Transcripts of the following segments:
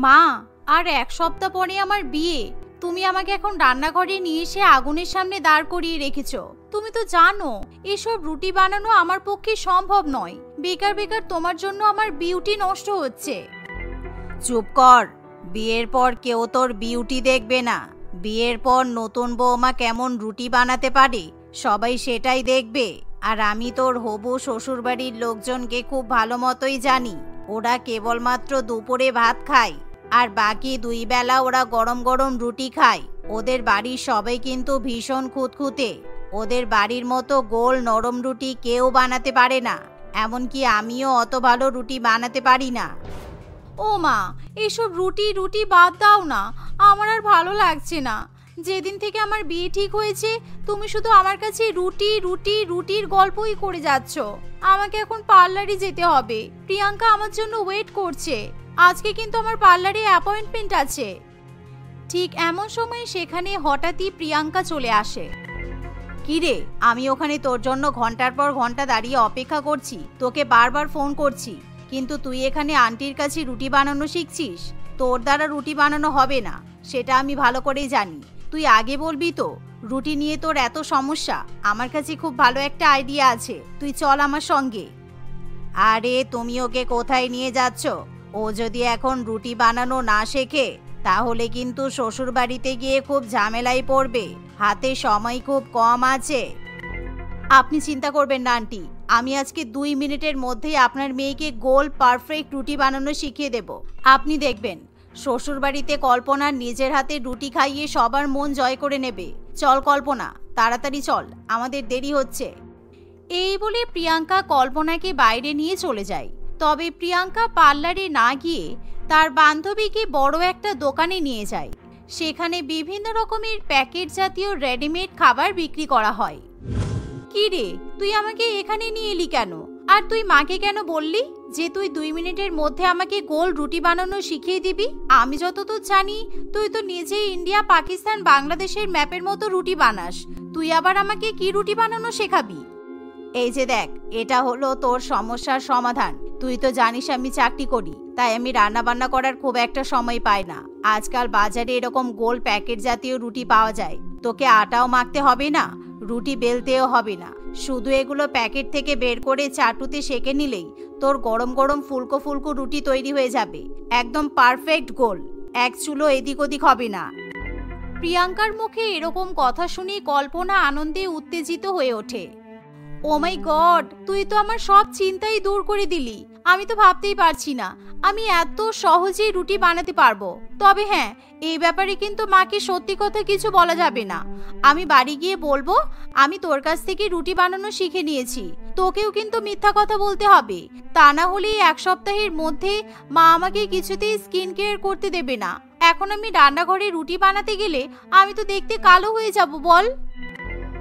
মা, আর এক সপ্তাহ পরে আমার বিয়ে। তুমি আমাকে এখন রান্নাঘরে নিয়ে এসে আগুনের সামনে দাঁড় করিয়ে রেখেছো। তুমি তো জানো এসব রুটি বানানো আমার পক্ষে সম্ভব নয়। বেকার বেকার তোমার জন্য আমার বিউটি নষ্ট হচ্ছে। চুপ কর। বিয়ের পর কেউ তোর বিউটি দেখবে না। বিয়ের পর নতুন বৌমা কেমন রুটি বানাতে পারে সবাই সেটাই দেখবে। আর আমি তোর হবু শ্বশুরবাড়ির লোকজনকে খুব ভালো মতোই জানি। ওরা কেবলমাত্র দুপুরে ভাত খায়, আর বাকি 2 বেলা ওরা গরম গরম রুটি খায়। ওদের বাড়ির সবাই কিন্তু ভীষণ খুঁতখুঁতে। ওদের বাড়ির মতো গোল নরম রুটি কেউ বানাতে পারে না। এমনকি আমিও অত ভালো রুটি বানাতে পারি না। ও মা, এসব রুটি রুটি বাদ দাও না, আমার আর ভালো লাগছে না। যেদিন থেকে আমার বিয়ে ঠিক হয়েছে তুমি শুধু আমার কাছে রুটি রুটি রুটির গল্পই করে যাচ্ছ। আমাকে এখন পার্লারে যেতে হবে। প্রিয়াঙ্কা আমার জন্য ওয়েট করছে। আজকে কিন্তু আমার পার্লারে অ্যাপয়েন্টমেন্ট আছে। ঠিক এমন সময় সেখানে হঠাৎই প্রিয়াঙ্কা চলে আসে। কিরে, আমি ওখানে তোর জন্য ঘন্টার পর ঘন্টা দাঁড়িয়ে অপেক্ষা করছি, তোকে বারবার ফোন করছি, কিন্তু তুই এখানে আন্টির কাছে রুটি বানানো শিখছিস। তোর দ্বারা রুটি বানানো হবে না, সেটা আমি ভালো করেই জানি। তুই আগে বলবি তো রুটি নিয়ে তোর এত সমস্যা। আমার কাছে খুব ভালো একটা আইডিয়া আছে, তুই চল আমার সঙ্গে। আরে তুমি ওকে কোথায় নিয়ে যাচ্ছ? ও যদি এখন রুটি বানানো না শেখে তাহলে কিন্তু শ্বশুর বাড়িতে গিয়ে খুব ঝামেলায় পড়বে। হাতে সময় খুব কম আছে। আপনি চিন্তা করবেন না আন্টি, আমি আজকে 2 মিনিটের মধ্যেই আপনার মেয়েকে গোল পারফেক্ট রুটি বানানো শিখিয়ে দেব। আপনি দেখবেন শ্বশুর বাড়িতে কল্পনা নিজের হাতে রুটি খাইয়ে সবার মন জয় করে নেবে। চল কল্পনা, তাড়াতাড়ি চল, আমাদের দেরি হচ্ছে। এই বলে প্রিয়াঙ্কা কল্পনাকে বাইরে নিয়ে চলে যায়। তবে প্রিয়াঙ্কা পার্লারে না গিয়ে তার বান্ধবীকে বড় একটা দোকানে নিয়ে যায়। সেখানে বিভিন্ন রকমের প্যাকেট জাতীয় রেডিমেড খাবার বিক্রি করা হয়। কি রে, তুই আমাকে এখানে নিয়ে এলি কেন? আর তুই মাকে কেন বললি যে তুই 2 মিনিটের মধ্যে আমাকে গোল রুটি বানানো শিখিয়ে দিবি? আমি যতদূর জানি তুই তো নিজেই ইন্ডিয়া পাকিস্তান বাংলাদেশের ম্যাপের মতো রুটি বানাস। তুই আবার আমাকে কি রুটি বানানো শেখাবি? এই যে দেখ, এটা হলো তোর সমস্যার সমাধান। তুই তো জানিস আমি চাকরি করি, তাই আমি রান্না বান্না করার খুব একটা সময় পাই না। আজকাল বাজারে এরকম গোল প্যাকেট জাতীয় রুটি পাওয়া যায়। তোকে আটাও মাখতে হবে না, রুটি বেলতেও হবে না। শুধু এগুলো প্যাকেট থেকে বের করে চাটুতে সেঁকে নিলেই তোর গরম গরম ফুলকো ফুলকো রুটি তৈরি হয়ে যাবে। একদম পারফেক্ট গোল, এক চুলো এদিক ওদিক হবে না। প্রিয়াঙ্কার মুখে এরকম কথা শুনে কল্পনা আনন্দে উত্তেজিত হয়ে ওঠে। ও মাই গড, তুই তো আমার সব চিন্তাই দূর করে দিলি। আমি তো ভাবতেই পারছি না আমি এত সহজেই রুটি বানাতে পারবো। তবে হ্যাঁ, এই ব্যাপারে কিন্তু মাকে সত্যি কথা কিছু বলা যাবে না। আমি বাড়ি গিয়ে বলবো আমি তোর কাছ থেকে রুটি বানানো শিখে নিয়েছি। তোকেও কিন্তু মিথ্যা কথা বলতে হবে, তা না হলে 1 সপ্তাহের মধ্যে মা আমাকে কিছুতেই স্কিন কেয়ার করতে দেবে না। এখন আমি রান্নাঘরে রুটি বানাতে গেলে আমি তো দেখতে কালো হয়ে যাব। বল।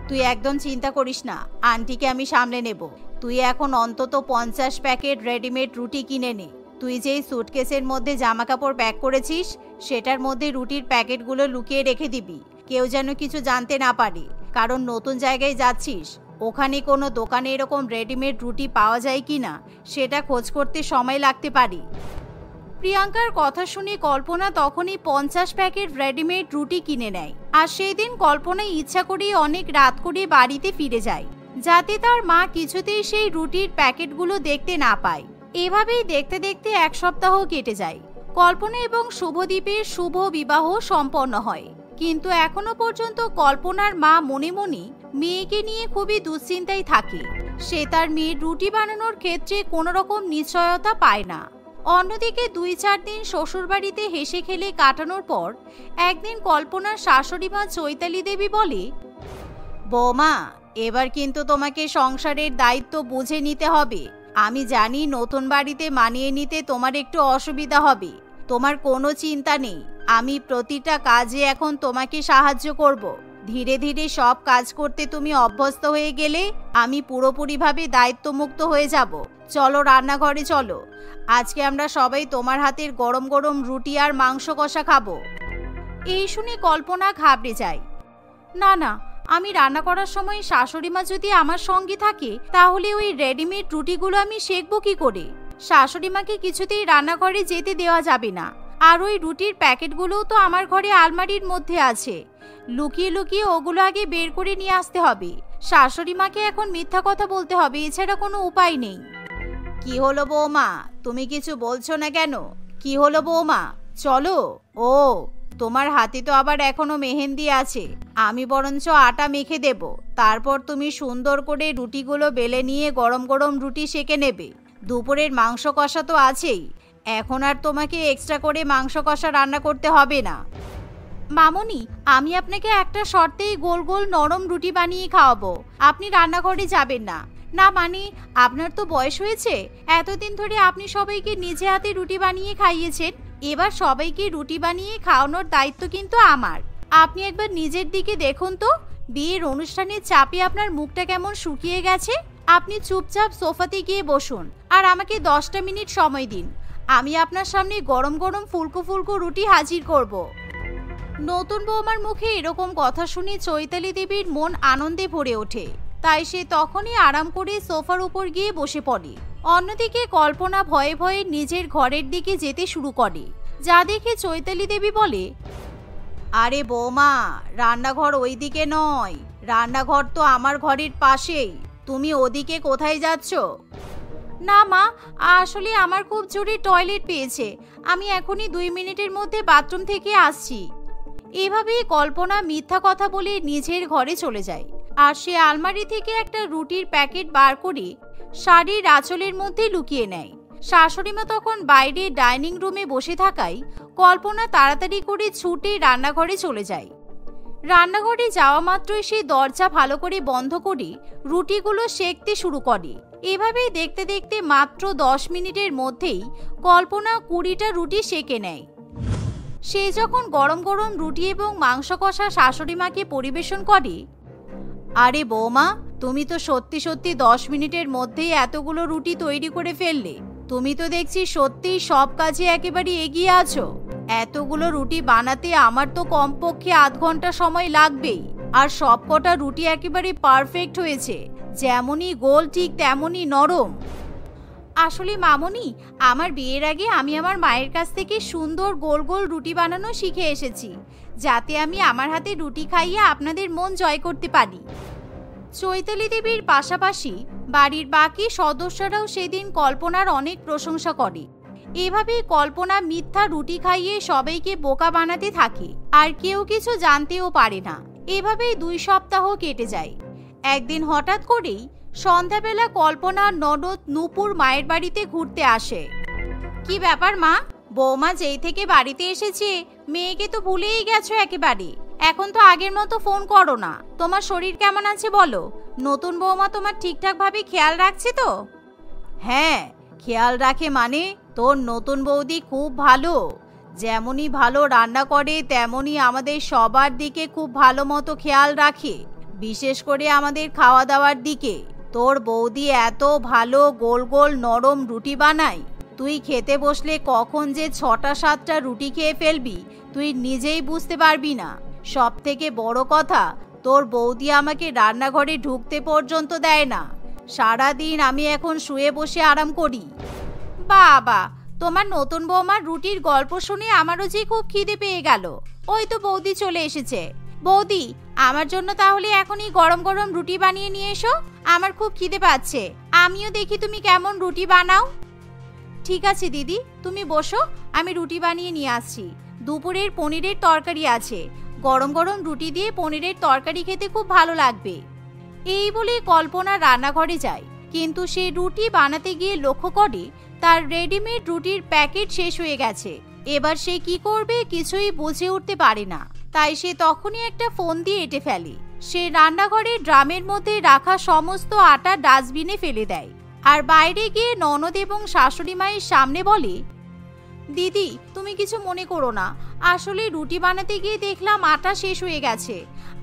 তুই একদম চিন্তা করিস না, আন্টিকে আমি সামলে নেব। তুই এখন অন্তত 50 প্যাকেট রেডিমেড রুটি কিনে নে। তুই যেই সুটকেসের মধ্যে জামা কাপড় প্যাক করেছিস সেটার মধ্যে রুটির প্যাকেটগুলো লুকিয়ে রেখে দিবি, কেউ যেন কিছু জানতে না পারে। কারণ নতুন জায়গায় যাচ্ছিস, ওখানে কোনো দোকানে এরকম রেডিমেড রুটি পাওয়া যায় কিনা সেটা খোঁজ করতে সময় লাগতে পারে। প্রিয়াঙ্কার কথা শুনে কল্পনা তখনই 50 প্যাকেট রেডিমেড রুটি কিনে নেয়। আর সেই দিন কল্পনা ইচ্ছা করে অনেক রাত করে বাড়িতে ফিরে যায়, যাতে তার মা কিছুতেই সেই রুটির প্যাকেটগুলো দেখতে না পায়। এভাবেই দেখতে দেখতে 1 সপ্তাহ কেটে যায়। কল্পনা এবং শুভদীপের শুভ বিবাহ সম্পন্ন হয়। কিন্তু এখনো পর্যন্ত কল্পনার মা মনে মনে মেয়েকে নিয়ে খুবই দুশ্চিন্তায় থাকে। সে তার মেয়ের রুটি বানানোর ক্ষেত্রে কোনো রকম নিশ্চয়তা পায় না। অন্যদিকে 2-4 দিন শ্বশুরবাড়িতে হেসে খেলে কাটানোর পর একদিন কল্পনার শাশুড়ি মা চৈতালি দেবী বলে, বৌমা, এবার কিন্তু তোমাকে সংসারের দায়িত্ব বুঝে নিতে হবে। আমি জানি নতুন বাড়িতে মানিয়ে নিতে তোমার একটু অসুবিধা হবে। তোমার কোনো চিন্তা নেই, আমি প্রতিটা কাজে এখন তোমাকে সাহায্য করব। ধীরে ধীরে সব কাজ করতে তুমি অভ্যস্ত হয়ে গেলে আমি পুরোপুরিভাবে দায়িত্বমুক্ত হয়ে যাব। চলো রান্নাঘরে চলো, আজকে আমরা সবাই তোমার হাতের গরম গরম রুটি আর মাংস কষা খাবো। এই শুনে কল্পনা ঘাবড়ে যায়। না না, আমি রান্না করার সময় শাশুড়ি মা যদি আমার সঙ্গে থাকে তাহলে ওই রেডিমেড রুটিগুলো আমি শেখবো কি করে? শাশুড়ি মাকে কিছুতেই রান্নাঘরে যেতে দেওয়া যাবে না। আর ওই রুটির প্যাকেটগুলোও তো আমার ঘরে আলমারির মধ্যে আছে। লুকিয়ে লুকিয়ে ওগুলো আগে বের করে নিয়ে আসতে হবে। শাশুড়ি মাকে এখন মিথ্যা কথা বলতে হবে, এছাড়া কোনো উপায় নেই। কি হলো বৌমা, তুমি কিছু বলছো না কেন? কি হলো বৌমা, চলো। ও, তোমার হাতে তো আবার এখনো মেহেন্দি আছে। আমি বরঞ্চ আটা মেখে দেব, তারপর তুমি সুন্দর করে রুটিগুলো বেলে নিয়ে গরম গরম রুটি সেঁকে নেবে। দুপুরের মাংস কষা তো আছেই, এখন আর তোমাকে এক্সট্রা করে মাংস কষা রান্না করতে হবে না। মামুনি, আমি আপনাকে একটা শর্তেই গোল গোল নরম রুটি বানিয়ে খাওয়াবো। আপনি রান্নাঘরে যাবেন না। না মানে, আপনার তো বয়স হয়েছে, এতদিন ধরে আপনি সবাইকে নিজে হাতে রুটি বানিয়ে খাইয়েছেন, এবার সবাইকে রুটি বানিয়ে খাওয়ানোর দায়িত্ব কিন্তু আমার। আপনি একবার নিজের দিকে দেখুন তো, বিয়ের অনুষ্ঠানের চাপে আপনার মুখটা কেমন শুকিয়ে গেছে। আপনি চুপচাপ সোফাতে গিয়ে বসুন আর আমাকে 10টা মিনিট সময় দিন। আমি আপনার সামনে গরম গরম ফুলকো ফুলকো রুটি হাজির করব। নতুন বৌমার মুখে এরকম কথা শুনে চৈতালি দেবীর মন আনন্দে ভরে ওঠে, তাই সে তখনই আরাম করে সোফার উপর গিয়ে বসে পড়ে। অন্যদিকে কল্পনা ভয়ে ভয়ে নিজের ঘরের দিকে যেতে শুরু করে, যা দেখে চৈতালি দেবী বলে, আরে বৌমা, রান্নাঘর ওই দিকে নয়, রান্নাঘর তো আমার ঘরের পাশেই, তুমি ওদিকে কোথায় যাচ্ছ? না মা, আসলে আমার খুব জোরে টয়লেট পেয়েছে, আমি এখনই 2 মিনিটের মধ্যে বাথরুম থেকে আসছি। এভাবেই কল্পনা মিথ্যা কথা বলে নিজের ঘরে চলে যায়, আর সে আলমারি থেকে একটা রুটির প্যাকেট বার করে শাড়ির আঁচলের মধ্যে লুকিয়ে নেয়। শাশুড়িমা তখন বাইরে ডাইনিং রুমে বসে থাকায় কল্পনা তাড়াতাড়ি করে ছুটে রান্নাঘরে চলে যায়। রান্নাঘরে যাওয়া মাত্রই সে দরজা ভালো করে বন্ধ করে রুটিগুলো সেঁকতে শুরু করে। এভাবেই দেখতে দেখতে মাত্র 10 মিনিটের মধ্যেই কল্পনা 20টা রুটি সেঁকে নেয়। সে যখন গরম গরম রুটি এবং মাংস কষা শাশুড়িমাকে পরিবেশন করে, আরে বৌমা, তুমি তো সত্যি সত্যি 10 মিনিটের মধ্যেই এতগুলো রুটি তৈরি করে ফেললে। তুমি তো দেখছি সত্যিই সব কাজে একেবারে এগিয়ে আছো। এতগুলো রুটি বানাতে আমার তো কমপক্ষে আধ ঘন্টা সময় লাগবেই, আর সব কটা রুটি একেবারে পারফেক্ট হয়েছে, যেমনই গোল ঠিক তেমনই নরম। আসলে মামুনি, আমার বিয়ের আগে আমি আমার মায়ের কাছ থেকে সুন্দর গোল গোল রুটি বানানো শিখে এসেছি, যাতে আমি আমার হাতে রুটি খাইয়ে আপনাদের মন জয় করতে পারি। চৈতালি দেবীর পাশাপাশি বাড়ির বাকি সদস্যরাও সেদিন কল্পনার অনেক প্রশংসা করে। এভাবেই কল্পনা মিথ্যা রুটি খাইয়ে সবাইকে বোকা বানাতে থাকে, আর কেউ কিছু জানতেও পারে না। এভাবেই 2 সপ্তাহ কেটে যায়। একদিন হঠাৎ করেই সন্ধ্যাবেলা কল্পনার ননদ নূপুর মায়ের বাড়িতে ঘুরতে আসে। কি ব্যাপার মা, বৌমা যেই থেকে বাড়িতে এসেছে মেয়েকে তো ভুলেই গেছো একেবারে। এখন তো আগের মতো ফোন করো না। তোমার শরীর কেমন আছে বলো? নতুন বৌমা তোমার ঠিকঠাক ভাবে খেয়াল রাখছে তো? হ্যাঁ, খেয়াল রাখে মানে, তোর নতুন বৌদি খুব ভালো। যেমনই ভালো রান্না করে তেমনই আমাদের সবার দিকে খুব ভালো মতো খেয়াল রাখে, বিশেষ করে আমাদের খাওয়া দাওয়ার দিকে। তোর বৌদি এত ভালো গোল গোল নরম রুটি বানায়, তুই খেতে বসলে কখন যে 6টা 7টা রুটি খেয়ে ফেলবি তুই নিজেই বুঝতে পারবি না। সব থেকে বড় কথা, তোর বৌদি আমাকে রান্নাঘরে ঢুকতে পর্যন্ত দেয় না। সারাদিন আমি এখন শুয়ে বসে আরাম করি। বাবা, তোমার নতুন বৌমার রুটির গল্প শুনে আমারও যে খুব খিদে পেয়ে গেল। ওই তো বৌদি চলে এসেছে। বৌদি, আমার জন্য তাহলে এখনই গরম গরম রুটি বানিয়ে নিয়ে এসো, আমার খুব খিদে পাচ্ছে। আমিও দেখি তুমি কেমন রুটি বানাও। ঠিক আছে দিদি, তুমি বসো, আমি রুটি বানিয়ে নিয়ে আসছি। দুপুরের পনিরের তরকারি আছে, গরম গরম রুটি দিয়ে পনিরের তরকারি খেতে খুব ভালো লাগবে। এই বলে কল্পনা রান্নাঘরে যায়, কিন্তু সে রুটি বানাতে গিয়ে লক্ষ্য করে তার রেডিমেড রুটির প্যাকেট শেষ হয়ে গেছে। এবার সে কি করবে কিছুই বুঝে উঠতে পারে না, তাই সে তখনই একটা ফোন দিয়ে এঁটে ফেলে। সে রান্নাঘরের ড্রামের মধ্যে রাখা সমস্ত আটা ডাস্টবিনে ফেলে দেয়, আর বাইরে গিয়ে ননদ এবং শাশুড়ি মায়ের সামনে বলে, দিদি তুমি কিছু মনে করো না, আসলে রুটি বানাতে গিয়ে দেখলাম আটা শেষ হয়ে গেছে।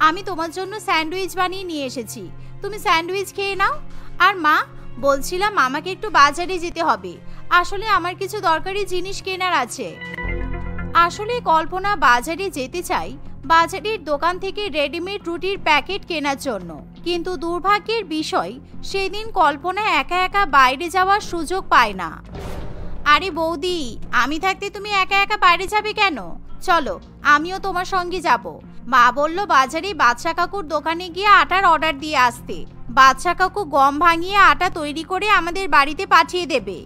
আমি তোমার জন্য স্যান্ডউইচ বানিয়ে নিয়ে এসেছি, তুমি স্যান্ডউইচ খেয়ে নাও। আর মা, বলছিলাম আমাকে একটু বাজারে যেতে হবে, আসলে আমার কিছু দরকারি জিনিস কেনার আছে। আসলে কল্পনা বাজারে যেতে চায় বাজারের দোকান থেকে রেডিমেড রুটির প্যাকেট কেনার জন্য, কিন্তু দুর্ভাগ্যের বিষয় সেদিন কল্পনা একা একা বাইরে যাওয়ার সুযোগ পায় না। আরে বৌদি, আমি থাকতে তুমি একা একা বাইরে যাবে কেন? চলো, আমিও তোমার সঙ্গে যাব। মা বলল বাজারে বাদশা কাকুর দোকানে গিয়ে আটার অর্ডার দিয়ে আসতে। বাদশা কাকু গম ভাঙিয়ে আটা তৈরি করে আমাদের বাড়িতে পাঠিয়ে দেবে।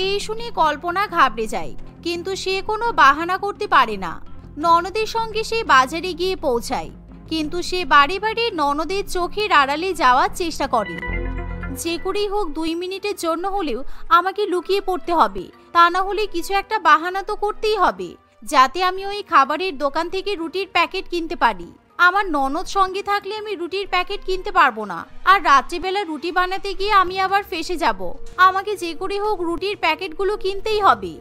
এই শুনে কল্পনা ঘাবড়ে যায়, কিন্তু সে কোনো বাহানা করতে পারে না। ননদের সঙ্গে সে বাজারে গিয়ে পৌঁছায়, কিন্তু সে বাড়ি বাড়ি ননদের চোখের আড়ালে যাওয়ার চেষ্টা করে। যে করেই হোক 2 মিনিটের জন্য হলেও আমাকে লুকিয়ে পড়তে হবে, তা না হলে কিছু একটা বাহানা তো করতেই হবে, যাতে আমি ওই খাবারের দোকান থেকে রুটির প্যাকেট কিনতে পারি। আমার ননদ সঙ্গে থাকলে আমি রুটির প্যাকেট কিনতে পারবো না, আর রাত্রিবেলা রুটি বানাতে গিয়ে আমি আবার ফেঁসে যাব। আমাকে যে করে হোক রুটির প্যাকেটগুলো কিনতেই হবে।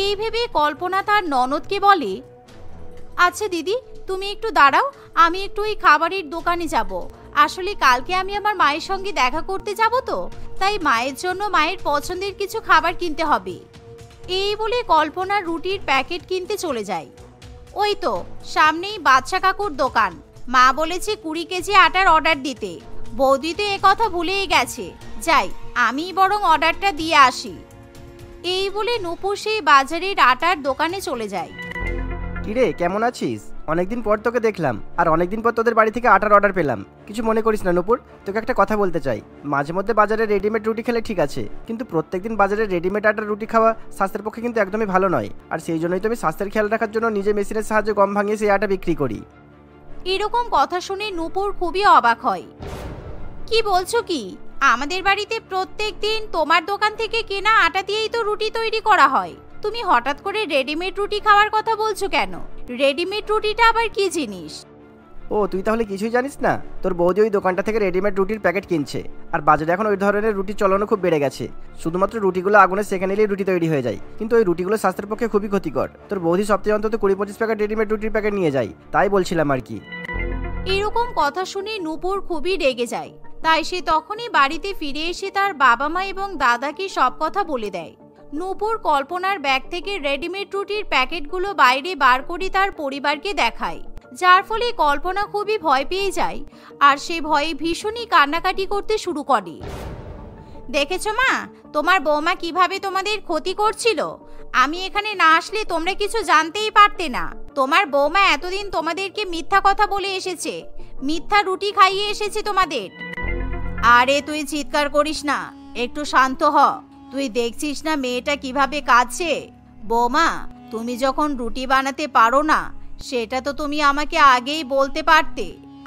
এই ভেবে কল্পনা তার ননদকে বলে, আচ্ছা দিদি, তুমি একটু দাঁড়াও, আমি একটু ওই খাবারের দোকানে যাব। আসলে কালকে আমি আমার মায়ের সঙ্গে দেখা করতে যাব, তো তাই মায়ের জন্য মায়ের পছন্দের কিছু খাবার কিনতে হবে। এই বলে কল্পনা রুটির প্যাকেট কিনতে চলে যায়। ওই তো সামনেই বাদশা কাকুর দোকান। মা বলেছে 20 কেজি আটার অর্ডার দিতে। বৌদি তো একথা ভুলেই গেছে। যাই, আমি বরং অর্ডারটা দিয়ে আসি। এই বলে নূপুর সেই বাজারের আটার দোকানে চলে যায়। কিরে, কেমন আছিস? অনেকদিন পর তোকে দেখলাম, আর অনেকদিন পর তোদের বাড়ি থেকে আটার অর্ডার পেলাম। কিছু মনে করিস না নূপুর, তোকে একটা কথা বলতে চাই। মাঝে মধ্যে বাজারে রেডিমেড রুটি খেলে ঠিক আছে, কিন্তু প্রত্যেকদিন বাজারে রেডিমেড আটার রুটি খাওয়া স্বাস্থ্যের পক্ষে কিন্তু একদমই ভালো নয়। আর সেই জন্যই তো আমি স্বাস্থ্যের খেয়াল রাখার জন্য নিজে মেশিনের সাহায্যে গম ভাঙিয়ে সেই আটা বিক্রি করি। এরকম কথা শুনে নূপুর খুবই অবাক হয়। কি বলছো কি? আমাদের বাড়িতে প্রত্যেক দিন তোমার দোকান থেকে কেনা আটা দিয়েই তো রুটি তৈরি করা হয়। তুমি হঠাৎ করে রেডিমেড রুটি খাওয়ার কথা বলছো কেন? রেডিমেড রুটিটা আবার কি জিনিস? ও, তুই তাহলে কিছুই জানিস না? তোর বৌদি ওই দোকানটা থেকে রেডিমেড রুটির প্যাকেট কিনছে, আর বাজারে এখন ওই ধরনের রুটি চলনও খুব বেড়ে গেছে। শুধুমাত্র রুটিগুলো আগুনে সেঁকে নিলেই রুটি তৈরি হয়ে যায়, কিন্তু ওই রুটিগুলো স্বাস্থ্যের পক্ষে খুবই ক্ষতিকর। তোর বৌদি সপ্তাহে অন্তত 20-25 প্যাকেট রেডিমেড রুটির প্যাকেট নিয়ে যায়, তাই বলছিলাম আর কি। এরকম কথা শুনে নূপুর খুবই রেগে যায়। তাই সে তখনই বাড়িতে ফিরে এসে তার বাবা মা এবং দাদাকে সব কথা বলে দেয়। নূপুর কল্পনার ব্যাগ থেকে রেডিমেড রুটির প্যাকেটগুলো বাইরে বার করে তার পরিবারকে দেখায়, যার ফলে কল্পনা খুবই ভয় পেয়ে যায়, আর সে ভয়ে ভীষণই কান্নাকাটি করতে শুরু করে। দেখেছো মা, তোমার বৌমা কিভাবে তোমাদের ক্ষতি করছিল? আমি এখানে না আসলে তোমরা কিছু জানতেই পারতে না। তোমার বৌমা এতদিন তোমাদেরকে মিথ্যা কথা বলে এসেছে, মিথ্যা রুটি খাইয়ে এসেছে তোমাদের। আরে তুই চিৎকার করিস না, একটু শান্ত হ। তুই দেখছিস না মেয়েটা কিভাবে কাঁদছে? বৌমা, তুমি যখন রুটি বানাতে পারো না, সেটা তো তুমি আমাকে আগেই বলতে পারতে।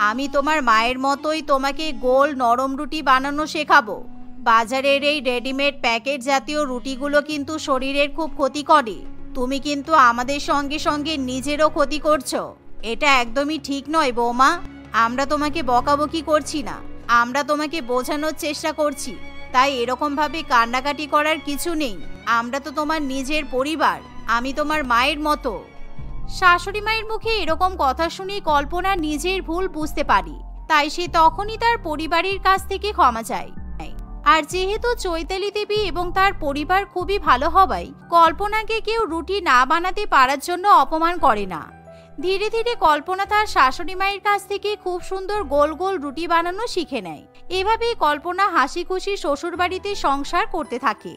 আমি তোমার মায়ের মতোই তোমাকে গোল নরম রুটি বানানো শেখাবো। বাজারের এই রেডিমেড প্যাকেট জাতীয় রুটিগুলো কিন্তু শরীরের খুব ক্ষতি করে। তুমি কিন্তু আমাদের সঙ্গে সঙ্গে নিজেরও ক্ষতি করছো। এটা একদমই ঠিক নয় বৌমা। আমরা তোমাকে বকাবকি করছি না, আমরা তোমাকে বোঝানোর চেষ্টা করছি। তাই এরকম ভাবে কান্নাকাটি করার কিছু নেই। আমরা তো তোমার নিজের পরিবার, আমি তোমার মায়ের মতো। শাশুড়ি মায়ের মুখে এরকম কথা শুনে কল্পনা নিজের ভুল বুঝতে পারি, তাই সে তখনই তার পরিবারের কাছ থেকে ক্ষমা চায়। আর যেহেতু চৈতালি দেবী এবং তার পরিবার খুবই ভালো হওয়ায় কল্পনাকে কেউ রুটি না বানাতে পারার জন্য অপমান করে না। ধীরে ধীরে কল্পনা তার শাশুড়ি মায়ের কাছ থেকে খুব সুন্দর গোল গোল রুটি বানানো শিখে নেয়। এভাবেই কল্পনা হাসি খুশি শ্বশুর বাড়িতে সংসার করতে থাকে।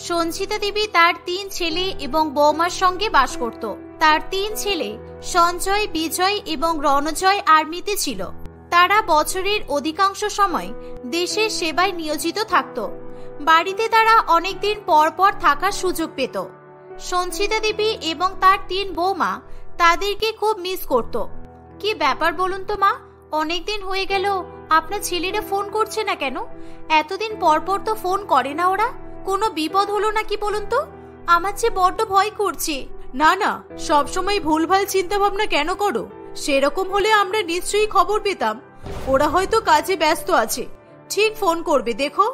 সঞ্চিতা দেবী তার 3 ছেলে এবং বৌমার সঙ্গে বাস করত। তার 3 ছেলে সঞ্জয়, বিজয় এবং রণজয় আর্মিতে ছিল। তারা বছরের অধিকাংশ সময় দেশের সেবায় নিয়োজিত থাকত। বাড়িতে তারা অনেকদিন পর পর থাকার সুযোগ পেত। সঞ্চিতা দেবী এবং তার 3 বৌমা তাদেরকে খুব মিস করত। কি ব্যাপার বলুন তো মা, অনেকদিন হয়ে গেল আপনার ছেলেরা ফোন করছে না কেন? এতদিন পর পর তো ফোন করে না ওরা। কোনো বিপদ হলো নাকি বলুন তো? আমার যে বড্ড ভয় করছে। না না, সবসময় ভুলভাল চিন্তা ভাবনা কেন করো? সেরকম হলে আমরা নিশ্চয়ই খবর পেতাম। ওরা হয়তো কাজে ব্যস্ত আছে, ঠিক ফোন করবে দেখো।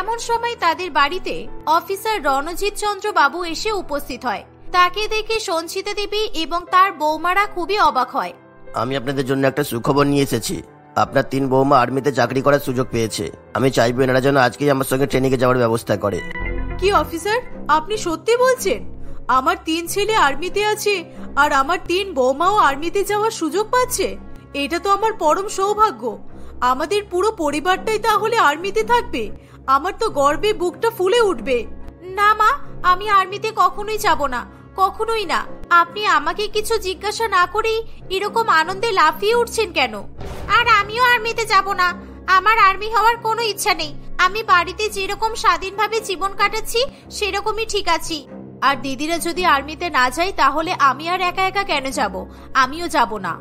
এমন সময় তাদের বাড়িতে অফিসার রণজিৎ চন্দ্র বাবু এসে উপস্থিত হয়। তাকে দেখে সঞ্চিতা দেবী এবং তার বৌমারা খুবই অবাক হয়। আমি আপনাদের জন্য একটা সুখবর নিয়ে এসেছি। আপনার 3 বৌমা আর্মিতে চাকরি করার সুযোগ পেয়েছে। আমি চাইবো এনারা যেন আজকেই আমার সঙ্গে ট্রেনিং এ যাওয়ার ব্যবস্থা করে। কি অফিসার, আপনি সত্যি বলছেন? আমার 3 ছেলে আর্মিতে আছে আর আমার 3 বৌমাও আর্মিতে যাওয়ার সুযোগ পাচ্ছে? এটা তো আমার পরম সৌভাগ্য। আমাদের পুরো পরিবারটাই তাহলে আর্মিতে থাকবে। আমার তো গর্বে বুকটা ফুলে উঠবে। না মা, আমি আর্মিতে কখনোই যাব না, কখনোই না। আপনি আমাকে কিছু জিজ্ঞাসা না করেই এরকম আনন্দে লাফিয়ে উঠছেন কেন? আর আমিও আর্মিতে যাব না। আমার আর্মি হওয়ার কোনো ইচ্ছা নেই। আমি বাড়িতে যেরকম স্বাধীনভাবে জীবন কাটাচ্ছি সেরকমই ঠিক আছি। আর দিদিরা যদি আর্মিতে না যায় তাহলে আমি আর একা একা কেন যাব? আমিও যাব না।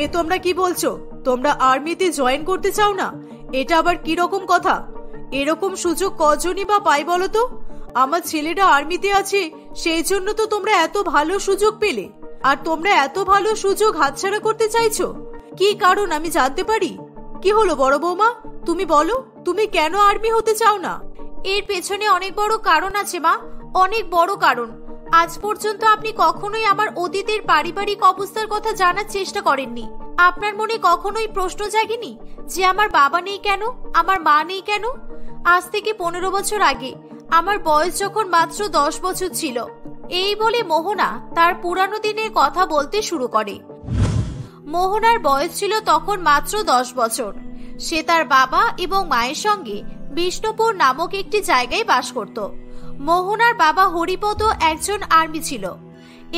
এ তোমরা কি বলছো? তোমরা আর্মিতে জয়েন করতে চাও না? এটা আবার কি রকম কথা? এরকম সুযোগ কজনই বা পাই বলো তো? আমার ছেলেটা আর্মিতে আছে, সেই জন্য তো তোমরা এত ভালো সুযোগ পেলে। আর তোমরা এত ভালো সুযোগ হাতছাড়া করতে চাইছো, কি কারণ আমি জানতে পারি? কি হলো বড় বৌমা, তুমি বলো, তুমি কেন আর্মি হতে চাও না? এর পেছনে অনেক বড় কারণ আছে মা, অনেক বড় কারণ। আজ পর্যন্ত আপনি কখনোই আমার অতীতের পারিবারিক অবস্থার কথা জানার চেষ্টা করেননি। আপনার মনে কখনোই প্রশ্ন জাগেনি যে আমার বাবা নেই কেন, আমার মা নেই কেন? আজ থেকে 15 বছর আগে আমার বয়স যখন মাত্র 10 বছর ছিল, এই বলে মোহনা তার পুরানো দিনের কথা বলতে শুরু করে। মোহনার বয়স ছিল তখন মাত্র 10 বছর। সে তার বাবা এবং মায়ের সঙ্গে বিষ্ণুপুর নামক একটি জায়গায় বাস করত। মোহনার বাবা হরিপদ একজন আর্মি ছিল।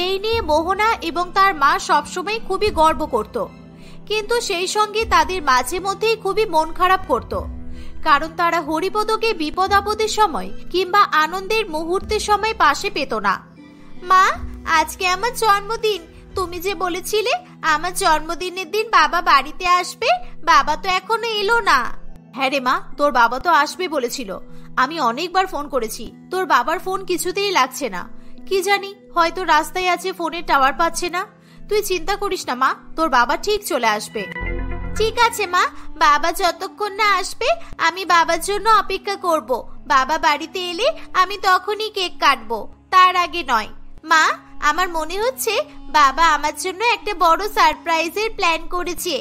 এই নিয়ে মোহনা এবং তার মা সবসময় খুবই গর্ব করত, কিন্তু সেই সঙ্গে তাদের মাঝে মধ্যেই খুবই মন খারাপ করত, কারণ তারা হরিপদকে বিপদ আপদের সময় কিংবা আনন্দের মুহূর্তের সময় পাশে পেত না। মা, আজকে আমার জন্মদিন। তুমি যে বলেছিলে আমার জন্মদিনের দিন বাবা বাড়িতে আসবে, বাবা তো এখনো এলো না। হ্যাঁ রে মা, তোর বাবা তো আসবে বলেছিল। আমি অনেকবার ফোন করেছি, তোর বাবার ফোন কিছুতেই লাগছে না। কি জানি, হয়তো রাস্তায় আছে, ফোনের টাওয়ার পাচ্ছে না। তুই চিন্তা করিস না মা, তোর বাবা ঠিক চলে আসবে। ঠিক আছে মা, বাবা যতক্ষণ না আসবে আমি বাবার জন্য অপেক্ষা করব। বাবা বাড়িতে এলে আমি তখনই কেক কাটবো, তার আগে নয়। মা, আমার মনে হচ্ছে বাবা আমার জন্য একটা বড় সারপ্রাইজের প্ল্যান করেছে।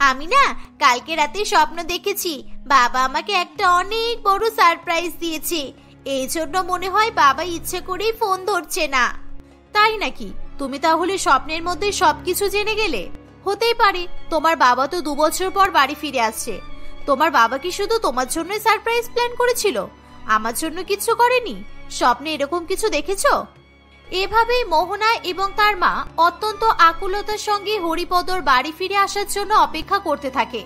আমি না কালকে রাতে স্বপ্ন দেখেছি বাবা আমাকে একটা অনেক বড় সারপ্রাইজ দিয়েছে। এই জন্য মনে হয় বাবা ইচ্ছে করেই ফোন ধরছে না। তাই নাকি? তুমি তাহলে স্বপ্নের মধ্যে সবকিছু জেনে গেলে? হতেই পারে, তোমার বাবা তো 2 বছর পর বাড়ি ফিরে আসছে। তোমার বাবা কি শুধু তোমার জন্যই সারপ্রাইজ প্ল্যান করেছিল, আমার জন্য কিছু করেনি? স্বপ্নে এরকম কিছু দেখেছো? এভাবেই মোহনা এবং তার মা অত্যন্ত আকুলতার সঙ্গে হরিপদর বাড়ি ফিরে আসার জন্য অপেক্ষা করতে থাকে।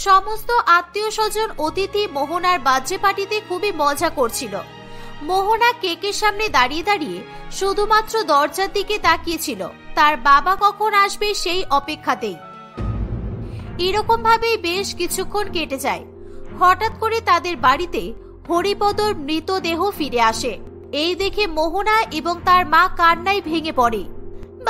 সমস্ত আত্মীয় স্বজন অতিথি মোহনার বার্থডে পার্টিতে খুবই মজা করছিল। মোহনা কেকের সামনে দাঁড়িয়ে দাঁড়িয়ে শুধুমাত্র দরজার দিকে তাকিয়েছিল, তার বাবা কখন আসবে সেই অপেক্ষাতেই। এরকম ভাবেই বেশ কিছুক্ষণ কেটে যায়। হঠাৎ করে তাদের বাড়িতে হরিপদর মৃতদেহ ফিরে আসে। এই দেখে মোহনা এবং তার মা কান্নায় ভেঙে পড়ে।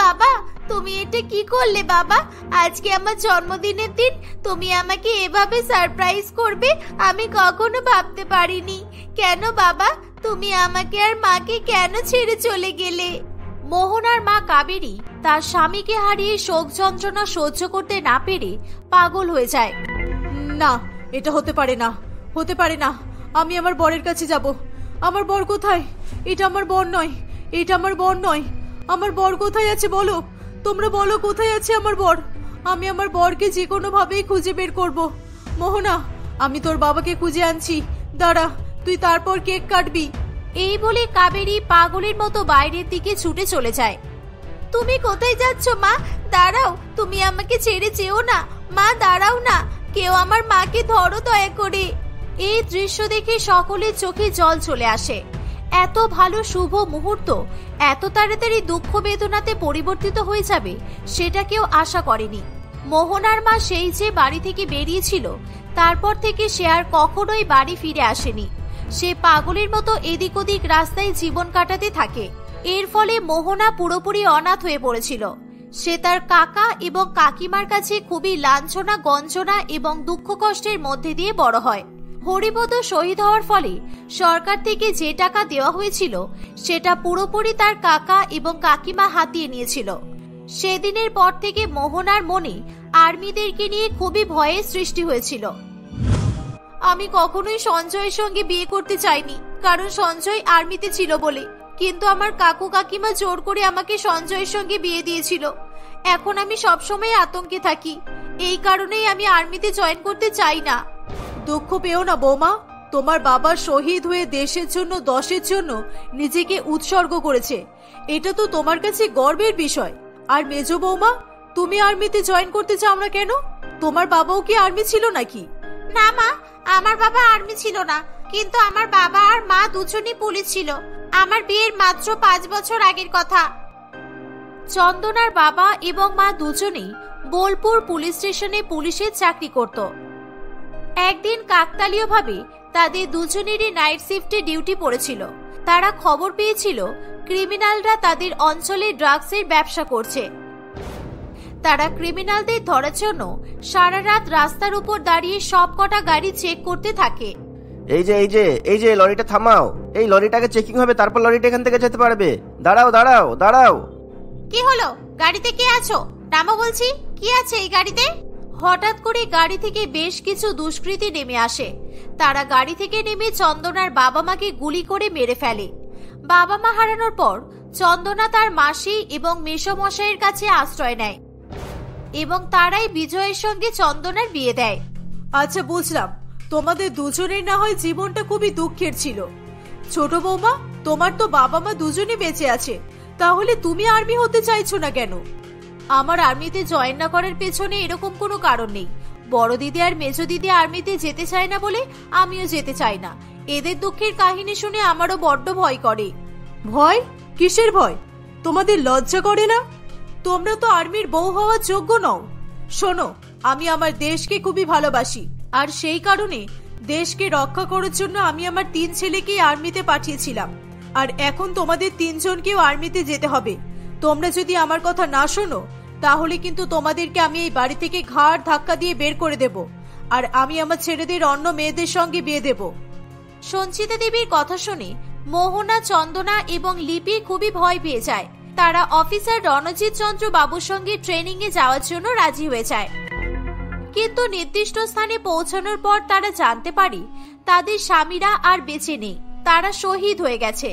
বাবা, তুমি এটা কি করলে বাবা? আজকে আমার জন্মদিনের দিন, তুমি আমাকে এভাবে সারপ্রাইজ করবে আমি কখনো ভাবতে পারিনি। কেন বাবা, তুমি আমাকে আর মাকে কেন ছেড়ে চলে গেলে? মোহনার মা কাবেরী তার স্বামীকে হারিয়ে শোক যন্ত্রণা সহ্য করতে না পেরে পাগল হয়ে যায়। না, এটা হতে পারে না, হতে পারে না। আমি আমার বরের কাছে যাব। আমার বর কোথায়? এটা আমার বর নয়, এটা আমার বর নয়। আমার বর কোথায় আছে বলো, তোমরা বলো কোথায় আছে আমার বর। আমি আমার বরকে যে কোনো ভাবেই খুঁজে বের করব। মোহনা, আমি তোর বাবাকে খুঁজে আনছি, দাঁড়া, তুই তারপর কেক কাটবি। এই বলে কাবেরী পাগলের মতো বাইরের দিকে ছুটে চলে যায়। তুমি কোথায় যাচ্ছ মা? দাঁড়াও, তুমি আমাকে ছেড়ে যেও না মা, দাঁড়াও না, কেউ আমার মাকে ধরো দয়া করে। এই দৃশ্য দেখে সকলের চোখে জল চলে আসে। এত ভালো শুভ মুহূর্ত এত তাড়াতাড়ি দুঃখ বেদনাতে পরিবর্তিত হয়ে যাবে সেটা কেউ আশা করেনি। মোহনার মা সেই যে বাড়ি থেকে বেরিয়েছিল তারপর থেকে সে আর কখনোই বাড়ি ফিরে আসেনি। সে পাগলের মতো এদিক ওদিক রাস্তায় জীবন কাটাতে থাকে। এর ফলে মোহনা পুরোপুরি অনাথ হয়ে পড়েছিল। সে তার কাকা এবং কাকিমার কাছে খুবই লাঞ্ছনা গঞ্জনা এবং দুঃখ কষ্টের মধ্যে দিয়ে বড় হয়। হরিপদ শহীদ হওয়ার ফলে সরকার থেকে যে টাকা দেওয়া হয়েছিল সেটা পুরোপুরি তার কাকা এবং কাকিমা হাতিয়ে নিয়েছিল। সেদিনের পর থেকে মোহনার মনে আর্মিদেরকে নিয়ে খুবই ভয়ের সৃষ্টি হয়েছিল। আমি কখনোই সঞ্জয়ের সঙ্গে বিয়ে করতে চাইনি, কারণ সঞ্জয় আর্মিতে ছিল বলে, কিন্তু আমার কাকু কাকিমা জোর করে আমাকে সঞ্জয়ের সঙ্গে বিয়ে দিয়েছিল। এখন আমি সবসময় আতঙ্কে থাকি, এই কারণেই আমি আর্মিতে জয়েন করতে চাই না। দুঃখ পেও না বৌমা, তোমার বাবা শহীদ হয়ে দেশের জন্য, দশের জন্য নিজেকে উৎসর্গ করেছে। এটা তো তোমার কাছে গর্বের বিষয়। আর মেজো বৌমা, তুমি আর্মিতে জয়েন করতে চাও না কেন? তোমার বাবাও কি আর্মি ছিল নাকি? না মা, আমার বাবা আর্মি ছিল না, কিন্তু আমার বাবা আর মা দুজনই পুলিশ ছিল। আমার বিয়ের মাত্র 5 বছর আগের কথা। চন্দনার বাবা এবং মা দুজনেই বোলপুর পুলিশ স্টেশনে পুলিশের চাকরি করত। একদিন কাকতালীয়ভাবে তাদের দুজনেরই নাইট শিফটে ডিউটি পড়েছিল। তারা খবর পেয়েছিল ক্রিমিনালরা তাদের অঞ্চলে ড্রাগসের ব্যবসা করছে। তারা ক্রিমিনালদের ধরার জন্য সারা রাত রাস্তার উপর দাঁড়িয়ে সবকটা গাড়ি চেক করতে থাকে। এই যে লরিটা থামাও, এই লরিটাকে চেকিং হবে, তারপর লরিটা এখান থেকে যেতে পারবে। দাঁড়াও দাঁড়াও দাঁড়াও। কি হলো? গাড়িতে কে আছো? নামো বলছি। কি আছে এই গাড়িতে? হঠাৎ করে গাড়ি থেকে বেশ কিছু দুষ্কৃতী নেমে আসে। তারা গাড়ি থেকে নেমে চন্দনার বাবা মাকে গুলি করে মেরে ফেলে। বাবা মা হারানোর পর চন্দনা তার মাসি এবং মেসোমশাইয়ের কাছে আশ্রয় নেয় এবং তারাই বিজয়ের সঙ্গে চন্দনার বিয়ে দেয়। আচ্ছা, বুঝলাম। তোমাদের দুজনের না হয় জীবনটা খুবই দুঃখের ছিল। ছোট বৌমা, তোমার তো বাবা মা দুজনই বেঁচে আছে, তাহলে তুমি আর্মি হতে চাইছো না কেন? আমার আর্মিতে জয়েন না করার পেছনে এরকম কোনো কারণ নেই। বড় দিদি আর মেজো দিদি আর্মিতে যেতে চায় না বলে আমিও যেতে চাই না। এদের দুঃখের কাহিনী শুনে আমারও বড্ড ভয় করে। ভয়? কিসের ভয়? তোমাদের লজ্জা করে না? তোমরা তো আর্মির বউ হওয়ার যোগ্য নও। শোনো, আমি আমার দেশকে খুবই ভালোবাসি, আর সেই কারণে দেশকে রক্ষা করার জন্য আমি আমার 3 ছেলেকেই আর্মিতে পাঠিয়েছিলাম। আর এখন তোমাদের 3 জনকেও আর্মিতে যেতে হবে। তোমরা যদি আমার কথা না শোনো, তাহলে কিন্তু তোমাদেরকে আমি এই বাড়ি থেকে ঘাড় ধাক্কা দিয়ে বের করে দেব, আর আমি আমার ছেলেদের অন্য মেয়েদের সঙ্গে বিয়ে দেব। সঞ্চিতা দেবীর কথা শুনে মোহনা, চন্দনা এবং লিপি খুবই ভয় পেয়ে যায়। তারা অফিসার রণজিৎ চন্দ্র বাবুর সঙ্গে ট্রেনিং এ যাওয়ার জন্য রাজি হয়ে যায়। কিন্তু নির্দিষ্ট স্থানে পৌঁছানোর পর তারা জানতে পারে তাদের স্বামীরা আর বেঁচে নেই, তারা শহীদ হয়ে গেছে।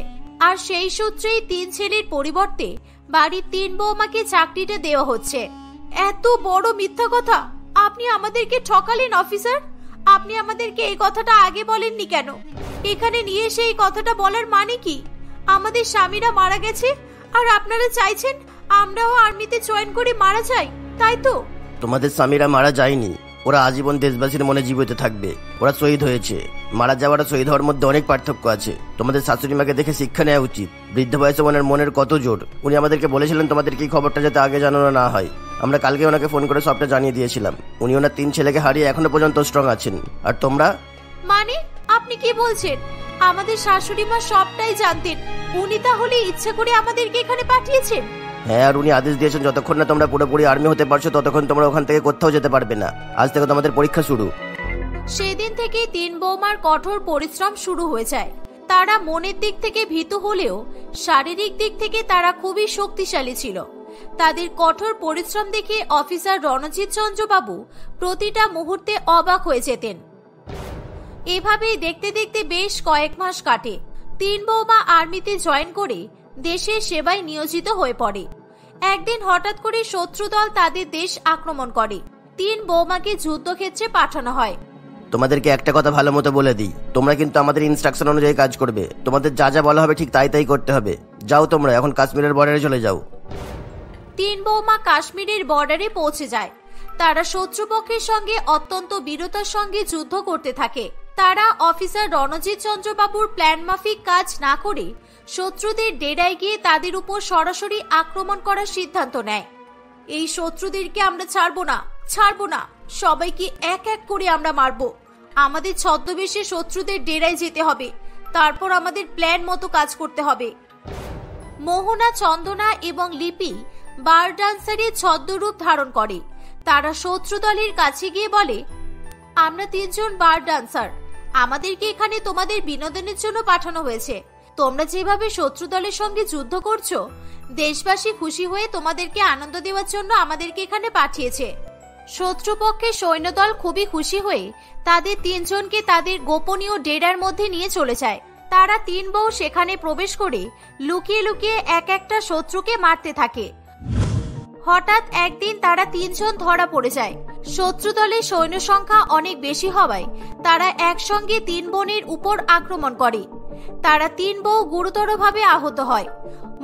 আর সেই সূত্রেই 3 ছেলের পরিবর্তে বাড়ির 3 বৌমাকে চাকরিটা দেওয়া হচ্ছে। এত বড় মিথ্যা কথা আপনি আমাদেরকে ঠকালেন অফিসার। আপনি আমাদেরকে এই কথাটা আগে বলেননি কেন? এখানে নিয়ে এসে এই কথাটা বলার মানে কি? আমাদের স্বামীরা মারা গেছে আর আপনারা চাইছেন আমরাও আর্মিতে জয়েন করে মারা যাই, তাই তো? তোমাদের স্বামীরা মারা যায়নি, ওরা আজীবন দেশবাসীর মনে জীবিত থাকবে। ওরা শহীদ হয়েছে। মারা যাওয়ার শহীদ হওয়ার মধ্যে অনেক পার্থক্য আছে। তোমাদের শাশুড়ি মাকে দেখে শিক্ষা নেওয়া উচিত। বৃদ্ধ বয়সে ওনার মনের কত জোর। উনি আমাদেরকে বলেছিলেন তোমাদের কি খবরটা যাতে আগে জানানো না হয়। আমরা কালকে ওনাকে ফোন করে সবটা জানিয়ে দিয়েছিলাম। উনি ওনার 3 ছেলেকে হারিয়ে এখনো পর্যন্ত স্ট্রং আছেন। আর তোমরা? মানে আপনি কি বলছেন? আমাদের শাশুড়ি মা সবটাই জানতেন। উনি তাহলে ইচ্ছা করে আমাদেরকে এখানে পাঠিয়েছেন? হ্যাঁ, আর উনি আদেশ দিয়েছেন যতক্ষণ না তোমরা পুরোপুরি আর্মি হতে পারছো ততক্ষণ তোমরা ওখান থেকে কোথাও যেতে পারবে না। আজ থেকে তোমাদের পরীক্ষা শুরু। সেদিন থেকে 3 বৌমার কঠোর পরিশ্রম শুরু হয়ে যায়। তারা মনের দিক থেকে ভীতু হলেও শারীরিক দিক থেকে তারা খুবই শক্তিশালী ছিল। তাদের কঠোর পরিশ্রম দেখে অফিসার রণজিৎ চন্দ্র বাবু প্রতিটা মুহূর্তে অবাক হয়ে যেতেন। এভাবেই দেখতে দেখতে বেশ কয়েক মাস কাটে। 3 বৌমা আর্মিতে জয়েন করে দেশের সেবায় নিয়োজিত হয়ে পড়ে। একদিন হঠাৎ করে শত্রু দল তাদের দেশ আক্রমণ করে। 3 বৌমাকে যুদ্ধক্ষেত্রে পাঠানো হয়। তোমাদেরকে একটা কথা ভালো মতো বলে দিই, তোমরা কিন্তু আমাদের ইনস্ট্রাকশন অনুযায়ী কাজ করবে। তোমাদের যা যা বলা হবে ঠিক তাই তাই করতে হবে। যাও, তোমরা এখন কাশ্মীরের বর্ডারে চলে যাও। 3 বৌমা কাশ্মীরের বর্ডারে পৌঁছে যায়। তারা শত্রুপক্ষের সঙ্গে অত্যন্ত বীরতার সঙ্গে যুদ্ধ করতে থাকে। তারা অফিসার রণজিৎ চন্দ্র বাবুর প্ল্যান মাফিক কাজ না করে শত্রুদের ডেরায় গিয়ে তাদের উপর সরাসরি আক্রমণ করার সিদ্ধান্ত নেয়। এই শত্রুদেরকে আমরা ছাড়বো না, সবাইকে এক এক করে আমরা মারবো। আমাদের ছদ্মবেশে শত্রুদের ডেরায় যেতে হবে, তারপর আমাদের প্ল্যান মতো কাজ করতে হবে। মোহনা, চন্দনা এবং লিপি বার ডান্সারের ছদ্মরূপ ধারণ করে। তারা শত্রু দলের কাছে গিয়ে বলে, আমরা 3 জন বার ডান্সার, আমাদেরকে এখানে তোমাদের বিনোদনের জন্য পাঠানো হয়েছে। তোমরা যেভাবে শত্রু দলের সঙ্গে যুদ্ধ করছো, দেশবাসী খুশি হয়ে তোমাদেরকে আনন্দ দেওয়ার জন্য আমাদেরকে এখানে পাঠিয়েছে। শত্রুপক্ষের সৈন্যদল খুবই খুশি হয়ে তাদের 3 জনকে তাদের গোপনীয় ডেরার মধ্যে নিয়ে চলে যায়। তারা 3 বউ সেখানে প্রবেশ করে লুকিয়ে লুকিয়ে এক একটা শত্রুকে মারতে থাকে। হঠাৎ একদিন তারা 3 জন ধরা পড়ে যায়। শত্রু দলের সৈন্য সংখ্যা অনেক বেশি হওয়ায় তারা একসঙ্গে 3 বোনের উপর আক্রমণ করে। তারা 3 বউ গুরুতরভাবে আহত হয়।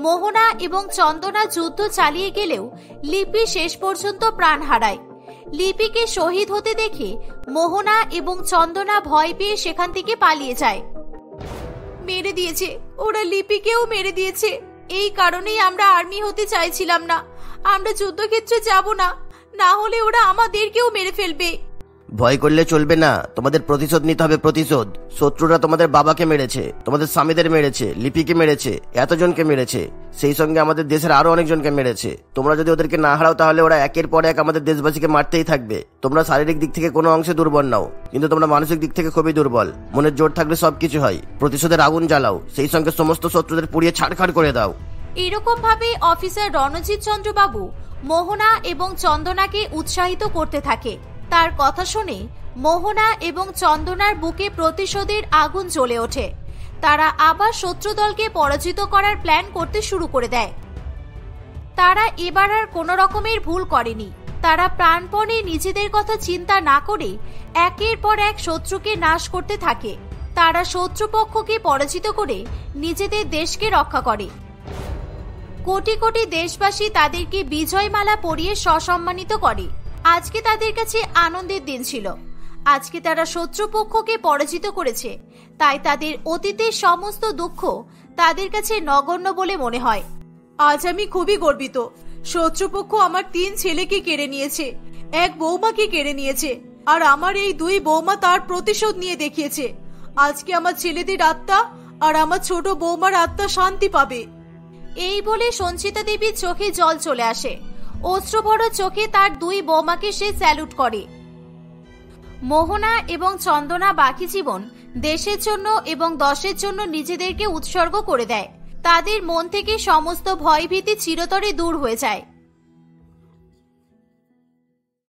মোহনা এবং চন্দনা যুদ্ধ চালিয়ে গেলেও লিপি শেষ পর্যন্ত প্রাণ হারায়। লিপিকে শহীদ হতে দেখে মোহনা এবং চন্দনা ভয় পেয়ে সেখান থেকে পালিয়ে যায়। মেরে দিয়েছে, ওরা লিপিকেও মেরে দিয়েছে। এই কারণেই আমরা আর্মি হতে চাইছিলাম না। আমরা যুদ্ধক্ষেত্রে যাব না, না হলে ওরা আমাদেরকেও মেরে ফেলবে। ভয় করলে চলবে না, তোমাদের প্রতিশোধ নিতে হবে। প্রতিশোধ। শত্রুরা তোমাদের বাবাকে মেরেছে, তোমাদের স্বামীদের মেরেছে, লিপিকে মেরেছে, এতজনকে মেরেছে, সেই সঙ্গে আমাদের দেশের আরো অনেকজনকে মেরেছে। তোমরা যদি ওদেরকে না হারাও তাহলে ওরা একের পর এক আমাদের দেশবাসীকে মারতেই থাকবে। তোমরা শারীরিক দিক থেকে কোনো অংশে দুর্বল নাও, কিন্তু তোমরা মানসিক দিক থেকে খুবই দুর্বল। মনের জোর থাকলে সবকিছু হয়। প্রতিশোধের আগুন জ্বালাও, সেই সঙ্গে সমস্ত শত্রুদের পুড়িয়ে ছাড়খাড় করে দাও। এরকম ভাবে অফিসার রণজিৎ চন্দ্র বাবু মোহনা এবং চন্দনাকে উৎসাহিত করতে থাকে। তার কথা শুনে মোহনা এবং চন্দনার বুকে প্রতিশোধের আগুন জ্বলে ওঠে। তারা আবার শত্রু দলকে পরাজিত করার প্ল্যান করতে শুরু করে দেয়। তারা এবার আর কোনো রকমের ভুল করেনি। তারা প্রাণপণে নিজেদের কথা চিন্তা না করে একের পর এক শত্রুকে নাশ করতে থাকে। তারা শত্রুপক্ষকে পরাজিত করে নিজেদের দেশকে রক্ষা করে। কোটি কোটি দেশবাসী তাদেরকে বিজয়মালা পরিয়ে সসম্মানিত করে। আজকে তাদের কাছে আনন্দের দিন ছিল। আজকে তারা শত্রুপক্ষকে পরাজিত করেছে, তাই তাদের অতীতের সমস্ত দুঃখ তাদের কাছে নগণ্য বলে মনে হয়। আজ আমি খুবই গর্বিত। শত্রুপক্ষ আমার 3 ছেলেকে কেড়ে নিয়েছে, 1 বৌমাকে কেড়ে নিয়েছে, আর আমার এই 2 বৌমা তার প্রতিশোধ নিয়ে দেখিয়েছে। আজকে আমার ছেলেদের আত্মা আর আমার ছোট বৌমার আত্মা শান্তি পাবে। এই বলে সঞ্চিতা দেবীর চোখে জল চলে আসে। অশ্রুভরা চোখে তার 2 বৌমাকে সে স্যালুট করে। মোহনা এবং চন্দনা বাকি জীবন দেশের জন্য এবং দশের জন্য নিজেদেরকে উৎসর্গ করে দেয়। তাদের মন থেকে সমস্ত ভয়ভীতি চিরতরে দূর হয়ে যায়।